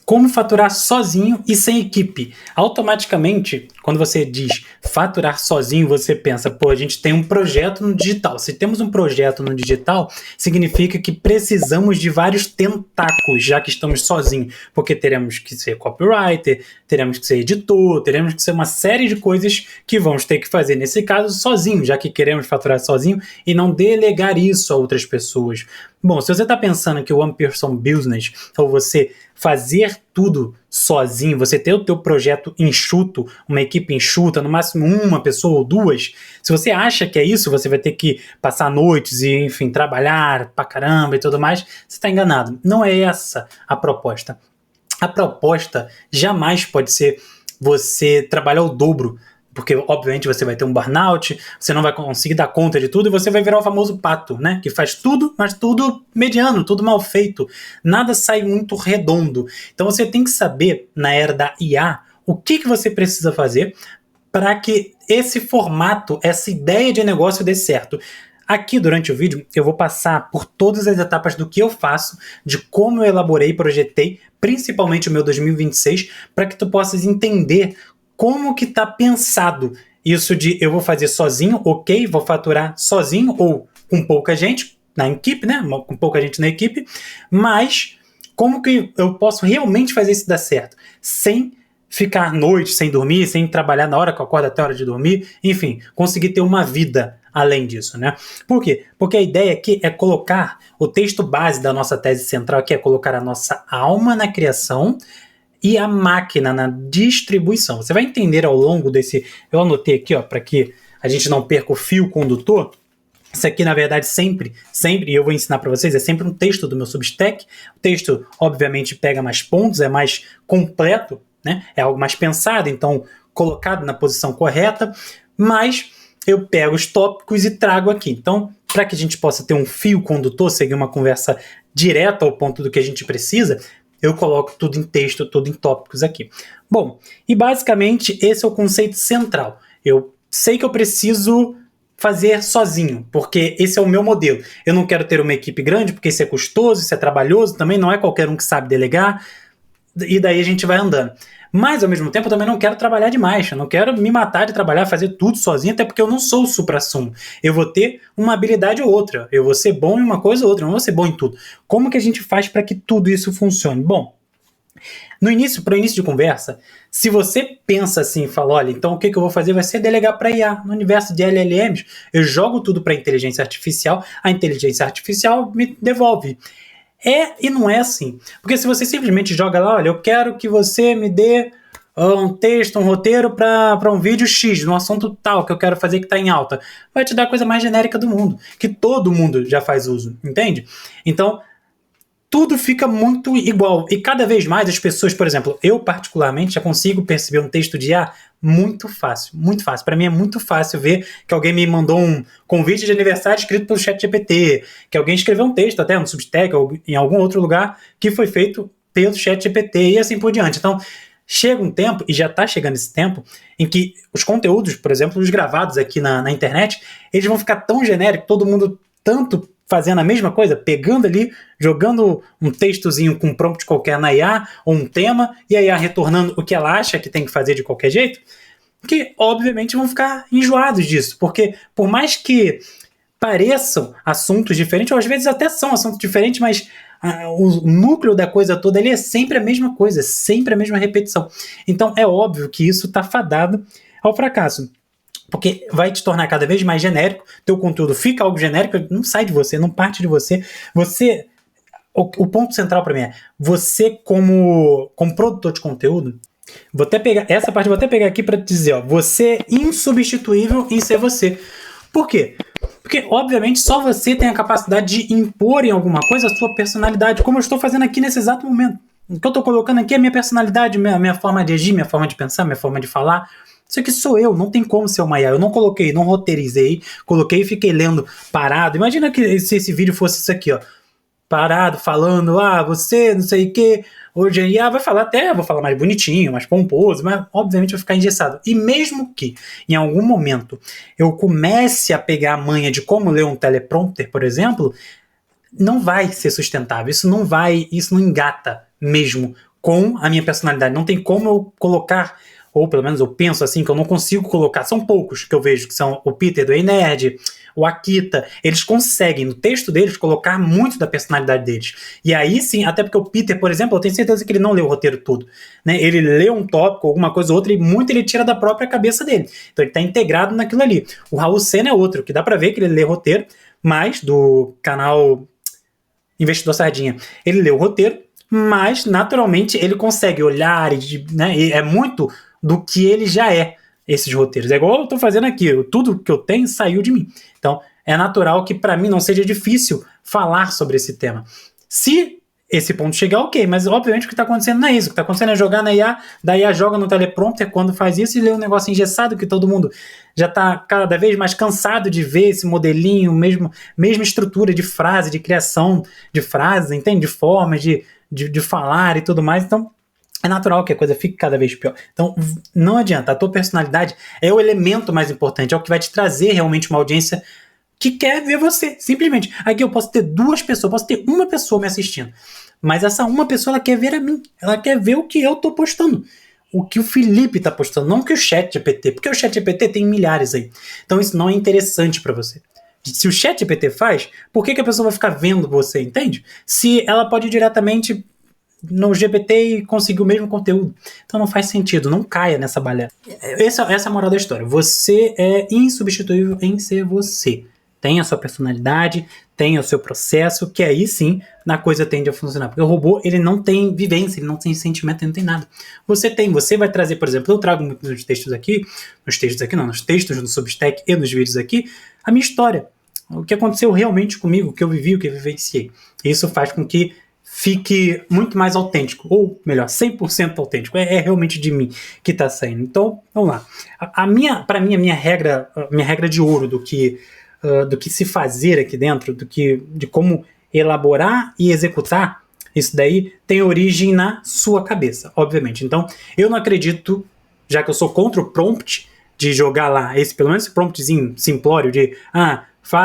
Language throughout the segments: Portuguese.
Como faturar sozinho e sem equipe. Automaticamente, quando você diz faturar sozinho, você pensa, pô, a gente tem um projeto no digital. Se temos um projeto no digital, significa que precisamos de vários tentáculos, já que estamos sozinhos. Porque teremos que ser copywriter, teremos que ser editor, teremos que ser uma série de coisas que vamos ter que fazer, nesse caso, sozinho, já que queremos faturar sozinho e não delegar isso a outras pessoas. Bom, se você está pensando que o One Person Business, ou você fazer tudo sozinho, você ter o teu projeto enxuto, uma equipe enxuta, no máximo uma pessoa ou duas, se você acha que é isso, você vai ter que passar noites e, enfim, trabalhar pra caramba e tudo mais, você está enganado. Não é essa a proposta. A proposta jamais pode ser você trabalhar o dobro, porque obviamente você vai ter um burnout, você não vai conseguir dar conta de tudo e você vai virar o famoso pato, né? Que faz tudo, mas tudo mediano, tudo mal feito. Nada sai muito redondo. Então você tem que saber, na era da IA, o que você precisa fazer para que esse formato, essa ideia de negócio dê certo. Aqui, durante o vídeo, eu vou passar por todas as etapas do que eu faço, de como eu elaborei e projetei, principalmente o meu 2026, para que tu possas entender como que tá pensado isso de eu vou fazer sozinho, ok, vou faturar sozinho ou com pouca gente na equipe, né? Com pouca gente na equipe, mas como que eu posso realmente fazer isso dar certo? Sem ficar noite, sem dormir, sem trabalhar na hora que eu acordo até a hora de dormir, enfim, conseguir ter uma vida além disso, né? Por quê? Porque a ideia aqui é colocar o texto base da nossa tese central, que é colocar a nossa alma na criação e a máquina na distribuição. Você vai entender ao longo desse... Eu anotei aqui, ó, para que a gente não perca o fio condutor. Isso aqui, na verdade, sempre, e eu vou ensinar para vocês, é sempre um texto do meu Substack. O texto, obviamente, pega mais pontos, é mais completo, né? É algo mais pensado, então colocado na posição correta, mas eu pego os tópicos e trago aqui. Então, para que a gente possa ter um fio condutor, seguir uma conversa direta ao ponto do que a gente precisa, eu coloco tudo em texto, tudo em tópicos aqui. Bom, e basicamente esse é o conceito central. Eu sei que eu preciso fazer sozinho, porque esse é o meu modelo. Eu não quero ter uma equipe grande, porque isso é custoso, isso é trabalhoso, também não é qualquer um que sabe delegar, e daí a gente vai andando. Mas, ao mesmo tempo, eu também não quero trabalhar demais. Eu não quero me matar de trabalhar, fazer tudo sozinho, até porque eu não sou o supra-sumo. Eu vou ter uma habilidade ou outra. Eu vou ser bom em uma coisa ou outra, eu não vou ser bom em tudo. Como que a gente faz para que tudo isso funcione? Bom, para o início de conversa, se você pensa assim e fala, olha, então o que eu vou fazer vai ser delegar para IA. No universo de LLMs, eu jogo tudo para a inteligência artificial me devolve. É e não é assim. Porque se você simplesmente joga lá, olha, eu quero que você me dê um texto, um roteiro para um vídeo X, num assunto tal que eu quero fazer que está em alta, vai te dar a coisa mais genérica do mundo, que todo mundo já faz uso, entende? Então, tudo fica muito igual. E cada vez mais as pessoas, por exemplo, eu particularmente já consigo perceber um texto de IA muito fácil, muito fácil. Para mim é muito fácil ver que alguém me mandou um convite de aniversário escrito pelo ChatGPT, que alguém escreveu um texto até no Substack ou em algum outro lugar que foi feito pelo ChatGPT e assim por diante. Então, chega um tempo, e já está chegando esse tempo, em que os conteúdos, por exemplo, os gravados aqui na internet, eles vão ficar tão genéricos, todo mundo tanto fazendo a mesma coisa, pegando ali, jogando um textozinho com um prompt qualquer na IA, ou um tema, e a IA retornando o que ela acha que tem que fazer de qualquer jeito, que obviamente vão ficar enjoados disso, porque por mais que pareçam assuntos diferentes, ou às vezes até são assuntos diferentes, mas o núcleo da coisa toda ali é sempre a mesma coisa, sempre a mesma repetição. Então é óbvio que isso está fadado ao fracasso. Porque vai te tornar cada vez mais genérico, teu conteúdo fica algo genérico, não sai de você, não parte de você. O ponto central para mim é, você como produtor de conteúdo, essa parte eu vou até pegar aqui para te dizer, ó, você é insubstituível em ser você. Por quê? Porque, obviamente, só você tem a capacidade de impor em alguma coisa a sua personalidade, como eu estou fazendo aqui nesse exato momento. O que eu estou colocando aqui é a minha personalidade, minha forma de agir, minha forma de pensar, minha forma de falar. Isso aqui sou eu, não tem como ser uma IA. Eu não coloquei, não roteirizei, coloquei e fiquei lendo parado. Imagina que se esse vídeo fosse isso aqui, ó. Parado, falando, você, não sei o quê. Hoje a IA vai falar até, vou falar mais bonitinho, mais pomposo, mas obviamente vai ficar engessado. E mesmo que em algum momento eu comece a pegar a manha de como ler um teleprompter, por exemplo, não vai ser sustentável. Isso não engata mesmo com a minha personalidade. Não tem como eu colocar, ou pelo menos eu penso assim, que eu não consigo colocar. São poucos que eu vejo, que são o Peter do Ei Nerd, o Akita. Eles conseguem, no texto deles, colocar muito da personalidade deles. E aí sim, até porque o Peter, por exemplo, eu tenho certeza que ele não leu o roteiro todo, né? Ele lê um tópico, alguma coisa ou outra, e muito ele tira da própria cabeça dele. Então ele está integrado naquilo ali. O Raul Sena é outro, que dá para ver que ele lê roteiro, mas do canal Investidor Sardinha, ele lê o roteiro, mas naturalmente ele consegue olhar, né, e é muito do que ele já é, esses roteiros. É igual eu tô fazendo aqui, tudo que eu tenho saiu de mim. Então é natural que para mim não seja difícil falar sobre esse tema. Se esse ponto chegar, ok, mas obviamente o que está acontecendo não é isso. O que está acontecendo é jogar na IA, da IA joga no teleprompter quando faz isso e lê um negócio engessado que todo mundo já está cada vez mais cansado de ver esse modelinho, mesma estrutura de frase, de criação de frases, entende? De formas de falar e tudo mais. Então é natural que a coisa fique cada vez pior. Então não adianta, a tua personalidade é o elemento mais importante, é o que vai te trazer realmente uma audiência que quer ver você, simplesmente. Aqui eu posso ter 2 pessoas, posso ter uma pessoa me assistindo, mas essa uma pessoa ela quer ver a mim, ela quer ver o que eu tô postando, o que o Felipe tá postando, não que o ChatGPT, porque o ChatGPT tem milhares aí, então isso não é interessante para você. Se o ChatGPT faz, por que a pessoa vai ficar vendo você, entende? Se ela pode ir diretamente no GPT e conseguir o mesmo conteúdo. Então não faz sentido, não caia nessa balela. Essa é a moral da história. Você é insubstituível em ser você. Tem a sua personalidade, tem o seu processo, que aí sim a coisa tende a funcionar. Porque o robô, ele não tem vivência, ele não tem sentimento, ele não tem nada. Você tem, você vai trazer, por exemplo, eu trago nos textos aqui, nos textos no Substack e nos vídeos aqui, a minha história. O que aconteceu realmente comigo, o que eu vivi, o que eu vivenciei. Isso faz com que fique muito mais autêntico, ou melhor, 100% autêntico. É realmente de mim que está saindo. Então, vamos lá. Para mim, a minha regra de ouro do que se fazer aqui dentro, de como elaborar e executar isso daí, tem origem na sua cabeça, obviamente. Então, eu não acredito, já que eu sou contra o prompt, de jogar lá, pelo menos esse promptzinho simplório de,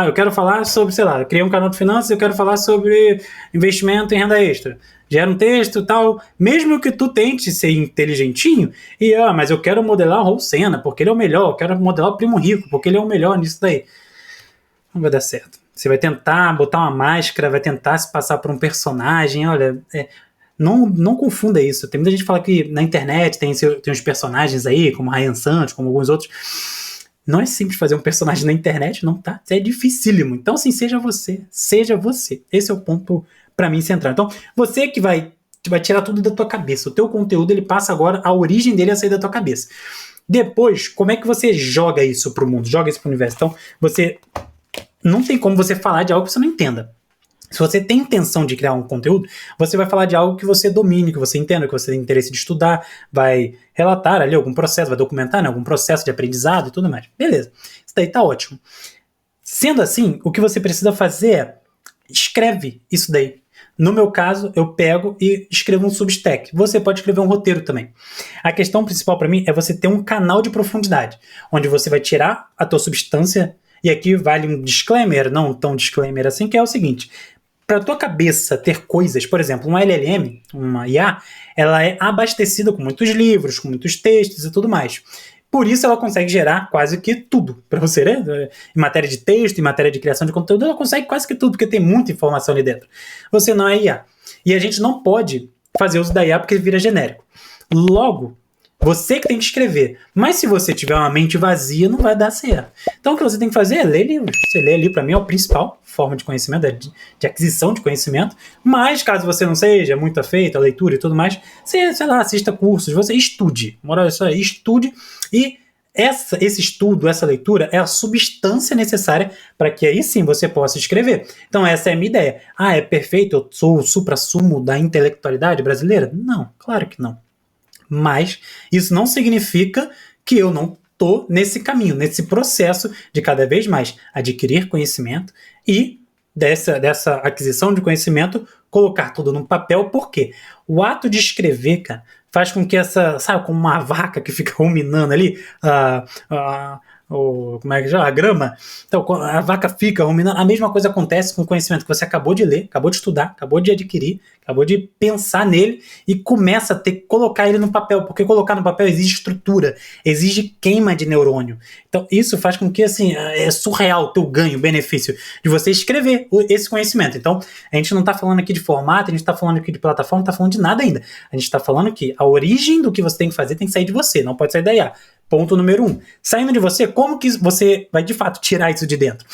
eu quero falar sobre, sei lá, criei um canal de finanças, eu quero falar sobre investimento em renda extra. Gera um texto e tal, mesmo que tu tente ser inteligentinho, mas eu quero modelar o Raul Sena, porque ele é o melhor, eu quero modelar o Primo Rico, porque ele é o melhor nisso daí. Não vai dar certo. Você vai tentar botar uma máscara, vai tentar se passar por um personagem, olha, não confunda isso. Tem muita gente que fala que na internet tem uns personagens aí, como Ryan Santos, como alguns outros. Não é simples fazer um personagem na internet, não, tá? É dificílimo. Então, assim, seja você. Seja você. Esse é o ponto, pra mim, central. Então, você que vai tirar tudo da tua cabeça. O teu conteúdo, ele passa agora, a origem dele a sair da tua cabeça. Depois, como é que você joga isso pro mundo? Joga isso pro universo? Então, você... Não tem como você falar de algo que você não entenda. Se você tem intenção de criar um conteúdo, você vai falar de algo que você domine, que você entenda, que você tem interesse de estudar, vai relatar ali algum processo, vai documentar, né, algum processo de aprendizado e tudo mais. Beleza, isso daí tá ótimo. Sendo assim, o que você precisa fazer é escreve isso daí. No meu caso, eu pego e escrevo um Substack. Você pode escrever um roteiro também. A questão principal para mim é você ter um canal de profundidade, onde você vai tirar a tua substância. E aqui vale um disclaimer, não tão disclaimer assim, que é o seguinte: para a tua cabeça ter coisas, por exemplo, uma LLM, uma IA, ela é abastecida com muitos livros, com muitos textos e tudo mais. Por isso ela consegue gerar quase que tudo para você, né? Em matéria de texto, em matéria de criação de conteúdo, ela consegue quase que tudo, porque tem muita informação ali dentro. Você não é IA. E a gente não pode fazer uso da IA porque vira genérico. Logo, você que tem que escrever. Mas se você tiver uma mente vazia, não vai dar certo. Então o que você tem que fazer é ler livros. Você lê livro, para mim, é a principal forma de conhecimento, de aquisição de conhecimento. Mas caso você não seja muito afeito à leitura e tudo mais, você, sei lá, assista cursos, você estude. Moral disso aí, estude. E esse estudo, essa leitura é a substância necessária para que aí sim você possa escrever. Então essa é a minha ideia. É perfeito? Eu sou o suprassumo da intelectualidade brasileira? Não, claro que não. Mas isso não significa que eu não estou nesse caminho, nesse processo de cada vez mais adquirir conhecimento e dessa aquisição de conhecimento colocar tudo no papel. Por quê? O ato de escrever, cara, faz com que sabe, como uma vaca que fica ruminando ali como é que chama? A grama. Então, a vaca fica ruminando. A mesma coisa acontece com o conhecimento que você acabou de ler, acabou de estudar, acabou de adquirir, acabou de pensar nele e começa a ter que colocar ele no papel, porque colocar no papel exige estrutura, exige queima de neurônio. Então, isso faz com que, assim, é surreal o teu ganho, o benefício de você escrever esse conhecimento. Então, a gente não está falando aqui de formato, a gente está falando aqui de plataforma, não está falando de nada ainda. A gente está falando que a origem do que você tem que fazer tem que sair de você, não pode sair da IA. Ponto número 1. Saindo de você, como que você vai de fato tirar isso de dentro?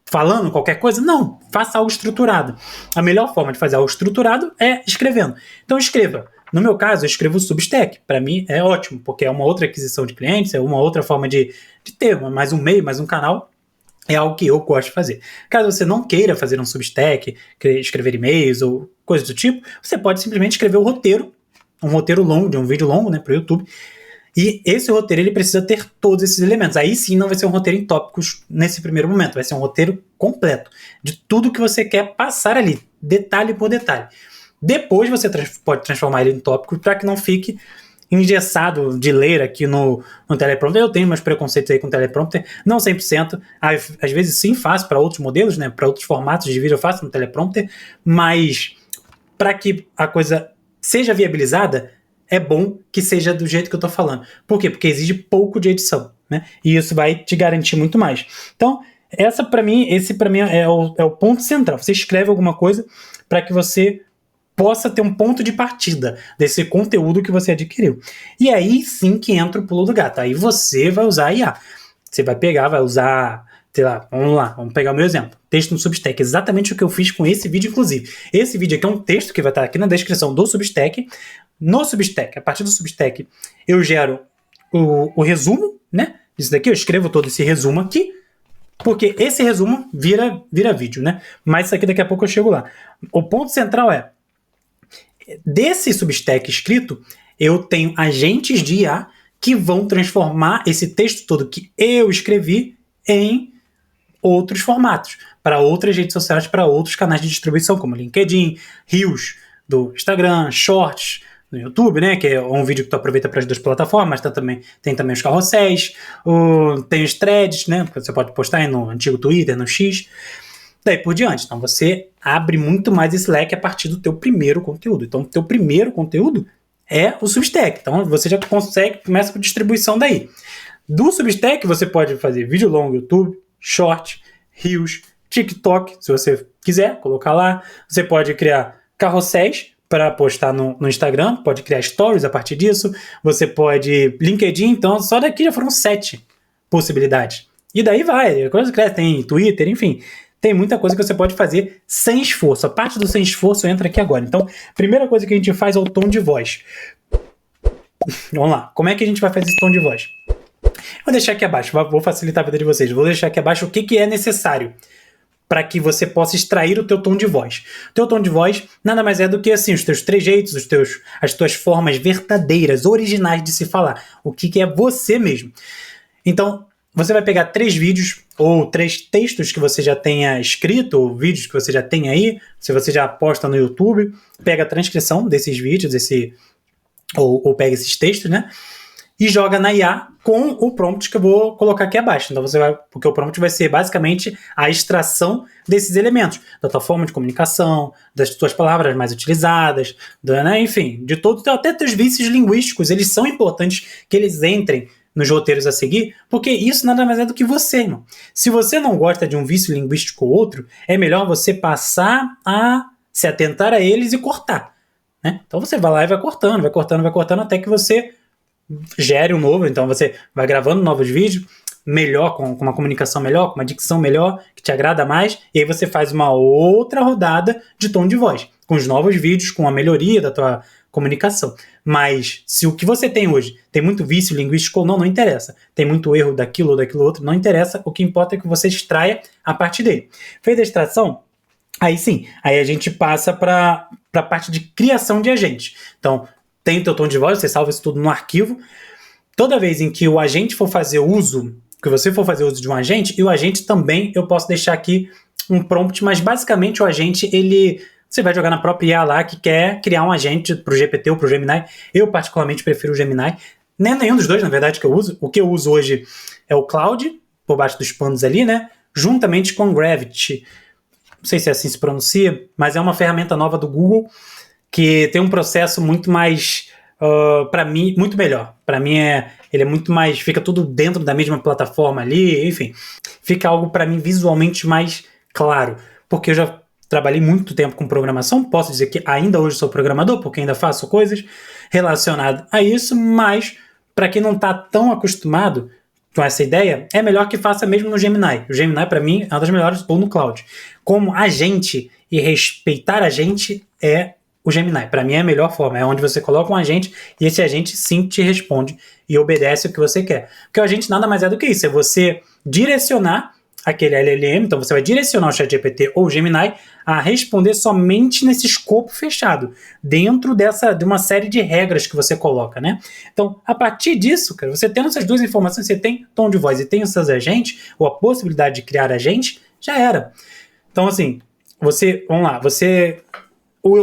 Falando qualquer coisa? Não, faça algo estruturado. A melhor forma de fazer algo estruturado é escrevendo. Então escreva. No meu caso, eu escrevo o Substack. Para mim é ótimo, porque é uma outra aquisição de clientes, é uma outra forma de ter mais um meio, mais um canal. É algo que eu gosto de fazer. Caso você não queira fazer um Substack, escrever e-mails ou coisas do tipo, você pode simplesmente escrever um roteiro longo, de um vídeo longo, né, para o YouTube. E esse roteiro ele precisa ter todos esses elementos. Aí sim não vai ser um roteiro em tópicos nesse primeiro momento. Vai ser um roteiro completo de tudo que você quer passar ali, detalhe por detalhe. Depois você pode transformar ele em tópico para que não fique engessado de ler aqui no teleprompter. Eu tenho meus preconceitos aí com teleprompter, não 100%. Às vezes sim faço para outros modelos, né, para outros formatos de vídeo eu faço no teleprompter, mas para que a coisa seja viabilizada, é bom que seja do jeito que eu tô falando. Por quê? Porque exige pouco de edição, né? E isso vai te garantir muito mais. Então, esse para mim é o ponto central. Você escreve alguma coisa para que você possa ter um ponto de partida desse conteúdo que você adquiriu. E aí sim que entra o pulo do gato. Aí você vai usar a IA. Você vai pegar, vai usar... sei lá, vamos pegar o meu exemplo. Texto no Substack, exatamente o que eu fiz com esse vídeo, inclusive. Esse vídeo aqui é um texto que vai estar aqui na descrição do Substack. No Substack, a partir do Substack, eu gero o resumo, né? Isso daqui, eu escrevo todo esse resumo aqui, porque esse resumo vira vídeo, né? Mas isso aqui daqui a pouco eu chego lá. O ponto central é, desse Substack escrito, eu tenho agentes de IA que vão transformar esse texto todo que eu escrevi em outros formatos, para outras redes sociais, para outros canais de distribuição, como LinkedIn, Reels do Instagram, Shorts no YouTube, né, que é um vídeo que tu aproveita para as duas plataformas, tem também os carrosséis, tem os threads, né, que você pode postar aí no antigo Twitter, no X, daí por diante. Então você abre muito mais esse leque a partir do teu primeiro conteúdo. Então o teu primeiro conteúdo é o Substack. Então você já começa com distribuição daí. Do Substack você pode fazer vídeo longo, YouTube, Short, Reels, TikTok, se você quiser colocar lá. Você pode criar carrosséis para postar no Instagram, pode criar stories a partir disso. Você pode LinkedIn, então só daqui já foram 7 possibilidades. E daí vai, a coisa cresce, tem Twitter, enfim. Tem muita coisa que você pode fazer sem esforço. A parte do sem esforço entra aqui agora. Então, primeira coisa que a gente faz é o tom de voz. Vamos lá, como é que a gente vai fazer esse tom de voz? Vou deixar aqui abaixo, vou facilitar a vida de vocês. Vou deixar aqui abaixo o que é necessário para que você possa extrair o teu tom de voz. O teu tom de voz nada mais é do que assim, os teus trejeitos, as tuas formas verdadeiras, originais de se falar. O que é você mesmo. Então, você vai pegar 3 vídeos ou 3 textos que você já tenha escrito, ou vídeos que você já tem aí, se você já posta no YouTube, pega a transcrição desses vídeos, ou pega esses textos, né? E joga na IA com o prompt que eu vou colocar aqui abaixo. Então porque o prompt vai ser basicamente a extração desses elementos, da tua forma de comunicação, das tuas palavras mais utilizadas, né? Enfim, de todos, até teus vícios linguísticos, eles são importantes que eles entrem nos roteiros a seguir, porque isso nada mais é do que você, irmão. Se você não gosta de um vício linguístico ou outro, é melhor você passar a se atentar a eles e cortar, né? Então você vai lá e vai cortando, até que você gere um novo. Então você vai gravando novos vídeos, melhor, com uma comunicação melhor, com uma dicção melhor, que te agrada mais, e aí você faz uma outra rodada de tom de voz, com os novos vídeos, com a melhoria da tua comunicação. Mas se o que você tem hoje tem muito vício linguístico ou não, não interessa. Tem muito erro daquilo ou daquilo outro, não interessa. O que importa é que você extraia a partir dele. Feita a extração, aí sim, aí a gente passa para a parte de criação de agentes. Então, tem o teu tom de voz, você salva isso tudo no arquivo. Toda vez em que o agente for fazer uso, que você for fazer uso de um agente, e o agente também, eu posso deixar aqui um prompt, mas basicamente o agente, você vai jogar na própria IA lá que quer criar um agente para o GPT ou para o Gemini. Eu particularmente prefiro o Gemini. Nem nenhum dos dois, na verdade, que eu uso. O que eu uso hoje é o Cloud, por baixo dos panos ali, né? Juntamente com o Gravity. Não sei se assim se pronuncia, mas é uma ferramenta nova do Google que tem um processo muito mais, para mim, muito melhor. Para mim, ele é muito mais, fica tudo dentro da mesma plataforma ali, enfim. Fica algo, para mim, visualmente mais claro. Porque eu já trabalhei muito tempo com programação, posso dizer que ainda hoje sou programador, porque ainda faço coisas relacionadas a isso, mas para quem não está tão acostumado com essa ideia, é melhor que faça mesmo no Gemini. O Gemini, para mim, é uma das melhores, ou no Cloud. Como agente e respeitar a gente é o Gemini. Para mim é a melhor forma. É onde você coloca um agente e esse agente sim te responde e obedece o que você quer. Porque o agente nada mais é do que isso. É você direcionar aquele LLM, então você vai direcionar o ChatGPT ou o Gemini a responder somente nesse escopo fechado, dentro de uma série de regras que você coloca, né? Então, a partir disso, cara, você tendo essas duas informações, você tem tom de voz e tem os seus agentes, ou a possibilidade de criar agente, já era. Então, assim, vamos lá,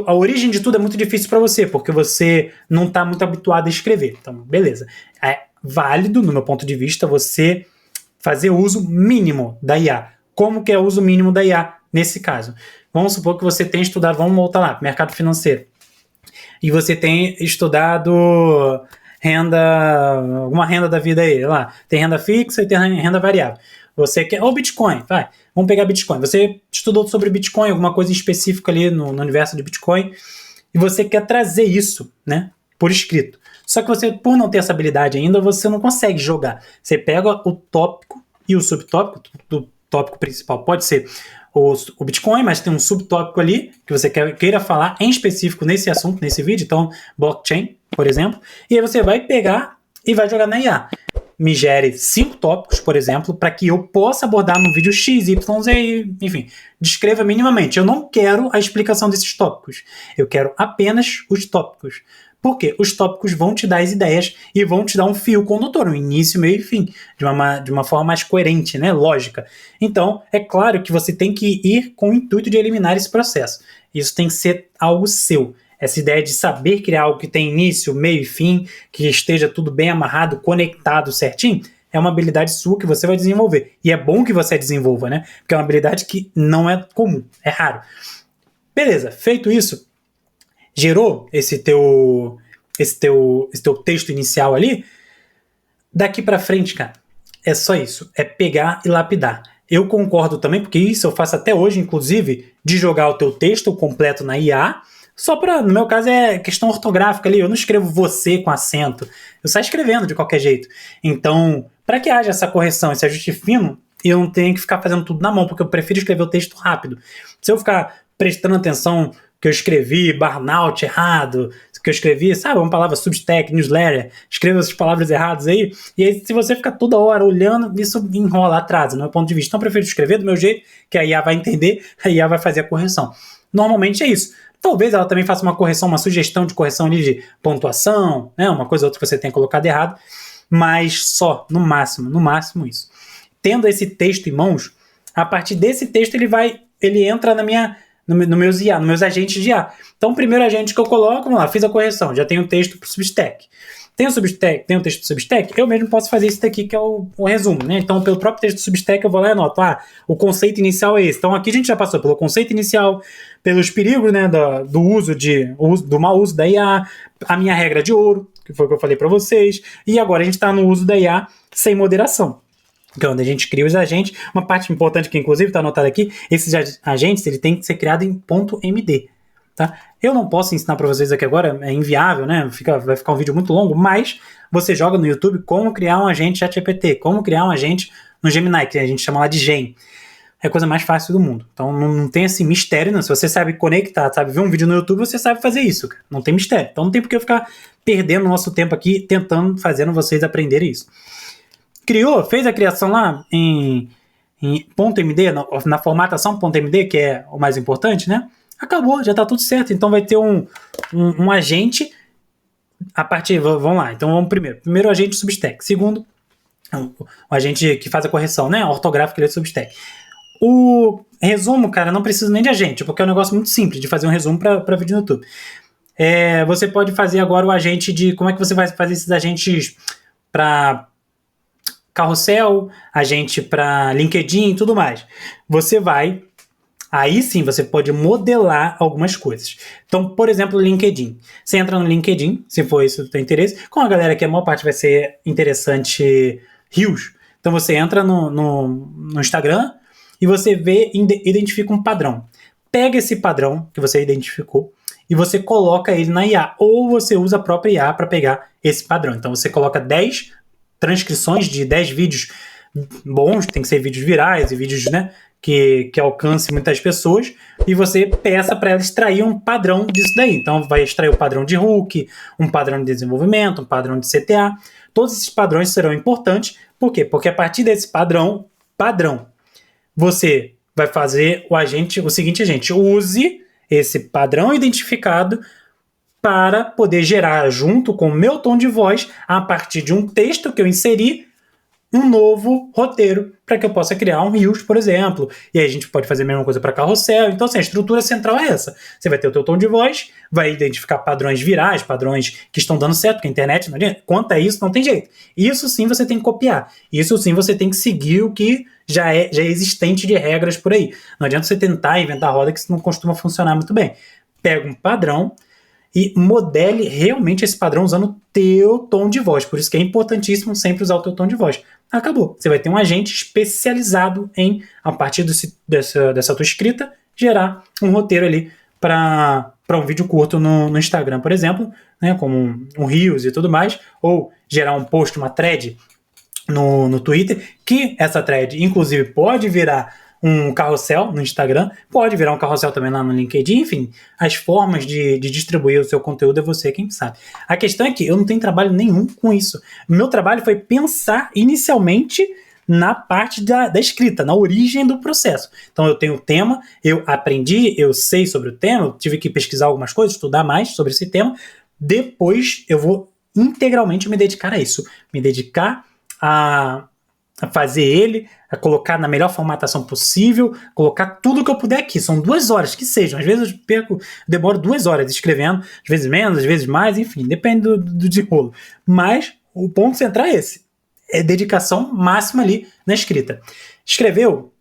a origem de tudo é muito difícil para você, porque você não está muito habituado a escrever. Então, beleza. É válido, no meu ponto de vista, você fazer uso mínimo da IA. Como que é o uso mínimo da IA nesse caso? Vamos supor que você tenha estudado, vamos voltar lá, mercado financeiro. E você tem estudado alguma renda da vida aí, lá. Tem renda fixa e tem renda variável. Você quer, ou Bitcoin, vai. Vamos pegar Bitcoin. Você estudou sobre Bitcoin, alguma coisa específica ali no universo de Bitcoin, e você quer trazer isso, né, por escrito. Só que você, por não ter essa habilidade ainda, você não consegue jogar. Você pega o tópico e o subtópico, do tópico principal pode ser o Bitcoin, mas tem um subtópico ali que você queira falar em específico nesse assunto, nesse vídeo, então blockchain, por exemplo, e aí você vai pegar e vai jogar na IA. Me gere 5 tópicos, por exemplo, para que eu possa abordar no vídeo X, Y, Z, enfim, descreva minimamente. Eu não quero a explicação desses tópicos, eu quero apenas os tópicos. Porque os tópicos vão te dar as ideias e vão te dar um fio condutor, um início, meio e fim, de uma forma mais coerente, né, lógica. Então, é claro que você tem que ir com o intuito de eliminar esse processo. Isso tem que ser algo seu. Essa ideia de saber criar algo que tem início, meio e fim, que esteja tudo bem amarrado, conectado certinho, é uma habilidade sua que você vai desenvolver. E é bom que você desenvolva, né? Porque é uma habilidade que não é comum, é raro. Beleza, feito isso, gerou esse teu texto inicial ali, daqui para frente, cara, é só isso, é pegar e lapidar. Eu concordo também, porque isso eu faço até hoje, inclusive, de jogar o teu texto completo na IA, só para, no meu caso, é questão ortográfica ali, eu não escrevo você com acento, eu saio escrevendo de qualquer jeito. Então, para que haja essa correção, esse ajuste fino, eu não tenho que ficar fazendo tudo na mão, porque eu prefiro escrever o texto rápido. Se eu ficar prestando atenção que eu escrevi burnout errado, que eu escrevi, sabe, uma palavra substack, newsletter, escreva essas palavras erradas aí, e aí se você ficar toda hora olhando, isso enrola, atrasa, no meu ponto de vista. Então eu prefiro escrever do meu jeito, que a IA vai entender, a IA vai fazer a correção. Normalmente é isso. Talvez ela também faça uma correção, uma sugestão de correção ali de pontuação, né, uma coisa ou outra que você tenha colocado errado, mas só, no máximo isso. Tendo esse texto em mãos, a partir desse texto ele entra nos meus agentes de IA. Então, o primeiro agente que eu coloco, vamos lá, fiz a correção, já tenho o texto para o Substack. Tem o texto do Substack, eu mesmo posso fazer isso daqui, que é o resumo, né? Então, pelo próprio texto do Substack, eu vou lá e anoto, o conceito inicial é esse. Então, aqui a gente já passou pelo conceito inicial, pelos perigos, né, do mau uso da IA, a minha regra de ouro, que foi o que eu falei para vocês, e agora a gente está no uso da IA sem moderação. Que é onde a gente cria os agentes. Uma parte importante que, inclusive, está anotada aqui, esses agentes ele tem que ser criado em .md. Tá? Eu não posso ensinar para vocês aqui agora, é inviável, né? Vai ficar um vídeo muito longo, mas você joga no YouTube como criar um agente ChatGPT, como criar um agente no Gemini, que a gente chama lá de Gen. É a coisa mais fácil do mundo. Então não tem esse mistério, não. Se você sabe conectar, sabe ver um vídeo no YouTube, você sabe fazer isso, cara. Não tem mistério. Então não tem por que eu ficar perdendo nosso tempo aqui fazendo vocês aprenderem isso. Criou, fez a criação lá em .md, na formatação .md, que é o mais importante, né? Acabou, já tá tudo certo. Então vai ter um agente a partir, vamos lá. Então vamos primeiro o agente Substack. Segundo, o agente que faz a correção, né? Ortográfica do Substack. O resumo, cara, não precisa nem de agente, porque é um negócio muito simples de fazer um resumo para vídeo no YouTube. Você pode fazer agora o agente de... Como é que você vai fazer esses agentes para carrossel, agente para LinkedIn e tudo mais? Aí sim, você pode modelar algumas coisas. Então, por exemplo, o LinkedIn. Você entra no LinkedIn, se for esse o teu interesse. Com a galera que a maior parte vai ser interessante Reels. Então, você entra no Instagram e você identifica um padrão. Pega esse padrão que você identificou e você coloca ele na IA. Ou você usa a própria IA para pegar esse padrão. Então, você coloca 10 transcrições de 10 vídeos bons, tem que ser vídeos virais e vídeos, né, que alcance muitas pessoas, e você peça para ela extrair um padrão disso daí. Então vai extrair o padrão de hook, um padrão de desenvolvimento, um padrão de CTA. Todos esses padrões serão importantes. Por quê? Porque a partir desse padrão, você vai fazer o seguinte agente: use esse padrão identificado para poder gerar, junto com o meu tom de voz, a partir de um texto que eu inseri, um novo roteiro para que eu possa criar um Reels, por exemplo. E aí a gente pode fazer a mesma coisa para carrossel. Então, assim, a estrutura central é essa. Você vai ter o teu tom de voz, vai identificar padrões virais, padrões que estão dando certo, porque a internet não adianta. Quanto a isso, não tem jeito. Isso sim você tem que copiar. Isso sim você tem que seguir o que já é existente de regras por aí. Não adianta você tentar inventar roda, que isso não costuma funcionar muito bem. Pega um padrão e modele realmente esse padrão usando o teu tom de voz. Por isso que é importantíssimo sempre usar o teu tom de voz. Acabou. Você vai ter um agente especializado em, a partir dessa tua escrita, gerar um roteiro ali para um vídeo curto no Instagram, por exemplo, né, como um Reels e tudo mais, ou gerar um post, uma thread no Twitter, que essa thread, inclusive, pode virar um carrossel no Instagram, pode virar um carrossel também lá no LinkedIn, enfim, as formas de distribuir o seu conteúdo é você quem sabe. A questão é que eu não tenho trabalho nenhum com isso. O meu trabalho foi pensar inicialmente na parte da escrita, na origem do processo. Então eu tenho o tema, eu aprendi, eu sei sobre o tema, eu tive que pesquisar algumas coisas, estudar mais sobre esse tema, depois eu vou integralmente me dedicar a isso, me dedicar a fazer ele, a colocar na melhor formatação possível, colocar tudo que eu puder aqui. São 2 horas, que sejam. Às vezes eu demoro 2 horas escrevendo, às vezes menos, às vezes mais, enfim, depende do desenrolo. Mas o ponto central é esse. É dedicação máxima ali na escrita. Escreveu,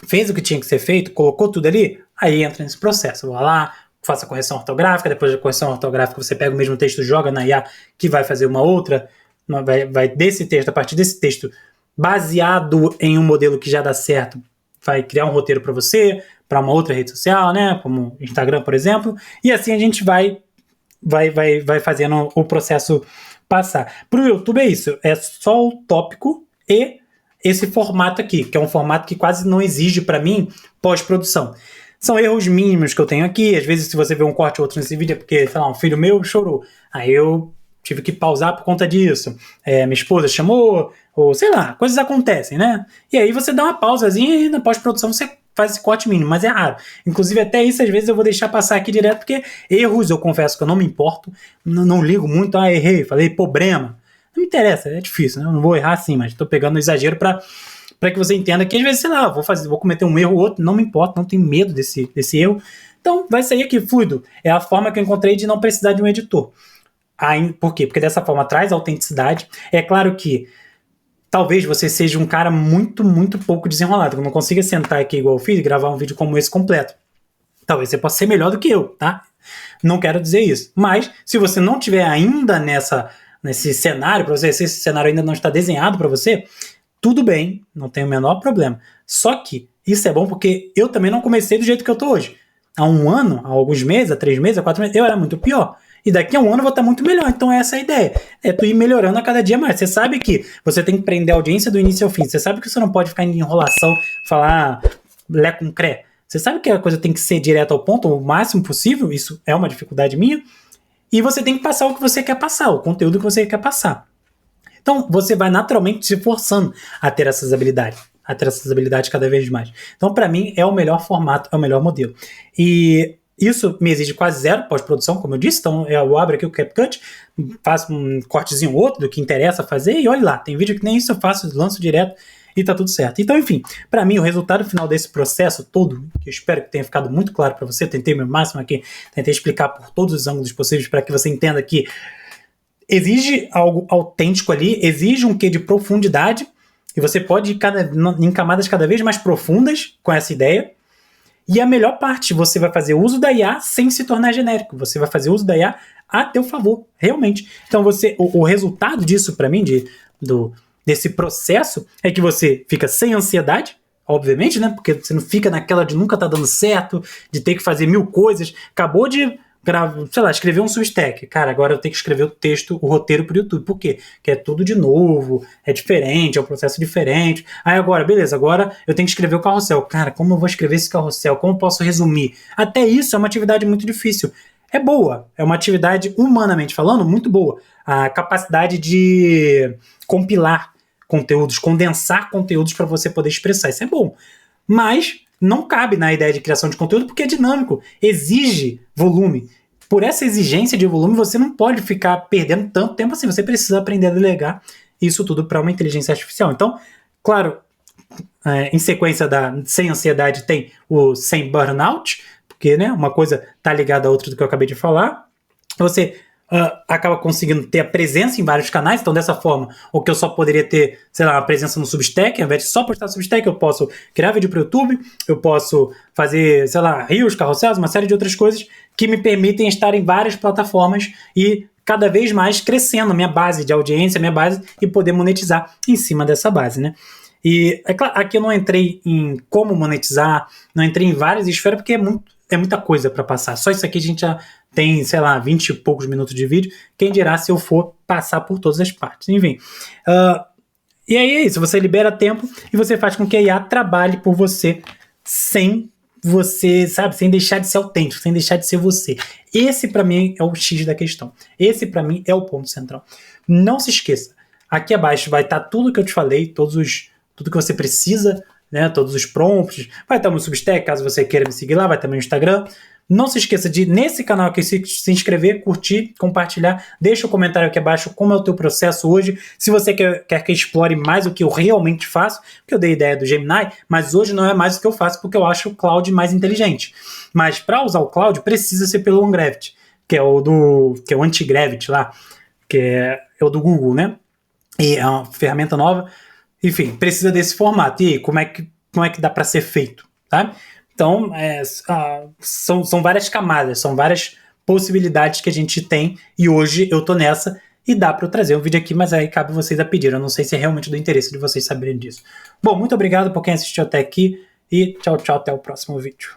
fez o que tinha que ser feito, colocou tudo ali, aí entra nesse processo. Vai lá, faça a correção ortográfica, depois da correção ortográfica você pega o mesmo texto, joga na IA, que vai fazer uma outra, vai desse texto, a partir desse texto, baseado em um modelo que já dá certo, vai criar um roteiro para você, para uma outra rede social, né, como Instagram, por exemplo, e assim a gente vai fazendo o processo passar. Para o YouTube é isso, é só o tópico e esse formato aqui, que é um formato que quase não exige para mim pós-produção. São erros mínimos que eu tenho aqui, às vezes se você vê um corte ou outro nesse vídeo é porque, sei lá, um filho meu chorou, aí eu tive que pausar por conta disso, minha esposa chamou, ou sei lá, coisas acontecem, né? E aí você dá uma pausazinha e na pós-produção você faz esse corte mínimo, mas é raro. Inclusive até isso às vezes eu vou deixar passar aqui direto, porque erros eu confesso que eu não me importo, não ligo muito, errei, falei problema. Não me interessa, é difícil, né? Eu não vou errar assim, mas tô pegando um exagero para que você entenda que às vezes, sei lá, vou cometer um erro ou outro, não me importa, não tenho medo desse erro. Então vai sair aqui fluido. É a forma que eu encontrei de não precisar de um editor. Por quê? Porque dessa forma traz autenticidade. É claro que talvez você seja um cara muito, muito pouco desenrolado, que não consiga sentar aqui igual eu fiz e gravar um vídeo como esse completo. Talvez você possa ser melhor do que eu, tá? Não quero dizer isso. Mas, se você não tiver ainda nesse cenário para você, se esse cenário ainda não está desenhado para você, tudo bem, não tem o menor problema. Só que isso é bom porque eu também não comecei do jeito que eu tô hoje. Há um ano, há alguns meses, há 3 meses, há 4 meses, eu era muito pior. E daqui a um ano eu vou estar muito melhor. Então essa é a ideia. É tu ir melhorando a cada dia mais. Você sabe que você tem que prender a audiência do início ao fim. Você sabe que você não pode ficar em enrolação, falar lé com cré. Você sabe que a coisa tem que ser direto ao ponto, o máximo possível. Isso é uma dificuldade minha. E você tem que passar o que você quer passar, o conteúdo que você quer passar. Então você vai naturalmente se forçando a ter essas habilidades. A ter essas habilidades cada vez mais. Então para mim é o melhor formato, é o melhor modelo. E isso me exige quase zero pós-produção, como eu disse. Então eu abro aqui o CapCut, faço um cortezinho ou outro do que interessa fazer e olha lá, tem vídeo que nem isso eu faço, lanço direto e tá tudo certo. Então, enfim, para mim, o resultado final desse processo todo, que eu espero que tenha ficado muito claro para você, tentei o meu máximo aqui, tentei explicar por todos os ângulos possíveis para que você entenda que exige algo autêntico ali, exige um quê de profundidade, e você pode ir em camadas cada vez mais profundas com essa ideia. E a melhor parte, você vai fazer uso da IA sem se tornar genérico. Você vai fazer uso da IA a teu favor, realmente. Então, o resultado disso, para mim, desse processo, é que você fica sem ansiedade, obviamente, né? Porque você não fica naquela de nunca tá dando certo, de ter que fazer 1000 coisas. Acabou de escrever um Substack. Cara, agora eu tenho que escrever o roteiro pro YouTube. Por quê? Porque é tudo de novo, é diferente, é um processo diferente. Aí agora, beleza, agora eu tenho que escrever o carrossel. Cara, como eu vou escrever esse carrossel? Como eu posso resumir? Até isso é uma atividade muito difícil. É boa, é uma atividade, humanamente falando, muito boa. A capacidade de compilar conteúdos, condensar conteúdos para você poder expressar. Isso é bom. Mas não cabe na ideia de criação de conteúdo porque é dinâmico, exige volume. Por essa exigência de volume, você não pode ficar perdendo tanto tempo assim. Você precisa aprender a delegar isso tudo para uma inteligência artificial. Então, claro, em sequência sem ansiedade tem o sem burnout, porque, né, uma coisa está ligada à outra do que eu acabei de falar. Você acaba conseguindo ter a presença em vários canais, então dessa forma, o que eu só poderia ter, sei lá, a presença no Substack, ao invés de só postar no Substack, eu posso criar vídeo para o YouTube, eu posso fazer, sei lá, reels, carrosséis, uma série de outras coisas que me permitem estar em várias plataformas e cada vez mais crescendo a minha base de audiência, minha base, e poder monetizar em cima dessa base, né? E é claro, aqui eu não entrei em como monetizar, não entrei em várias esferas, porque é muita coisa para passar. Só isso aqui a gente já tem, sei lá, 20 e poucos minutos de vídeo. Quem dirá se eu for passar por todas as partes. Enfim. E aí é isso. Você libera tempo e você faz com que a IA trabalhe por você sem você, sabe, sem deixar de ser autêntico, sem deixar de ser você. Esse, para mim, é o X da questão. Esse, para mim, é o ponto central. Não se esqueça. Aqui abaixo vai estar tudo que eu te falei, tudo que você precisa, né, todos os prompts. Vai estar no Substack, caso você queira me seguir lá, vai estar no Instagram. Não se esqueça de, nesse canal aqui, se inscrever, curtir, compartilhar. Deixa um comentário aqui abaixo como é o teu processo hoje. Se você quer que eu explore mais o que eu realmente faço, porque eu dei a ideia do Gemini, mas hoje não é mais o que eu faço, porque eu acho o Cloud mais inteligente. Mas para usar o Cloud, precisa ser pelo OnGravity, que é o Anti-Gravity lá, que é o do Google, né? E é uma ferramenta nova. Enfim, precisa desse formato. E aí, como é que dá para ser feito, tá? Então, são várias camadas, são várias possibilidades que a gente tem, e hoje eu tô nessa, e dá para eu trazer um vídeo aqui, mas aí cabe vocês a pedir. Eu não sei se é realmente do interesse de vocês saberem disso. Bom, muito obrigado por quem assistiu até aqui, e tchau, tchau, até o próximo vídeo.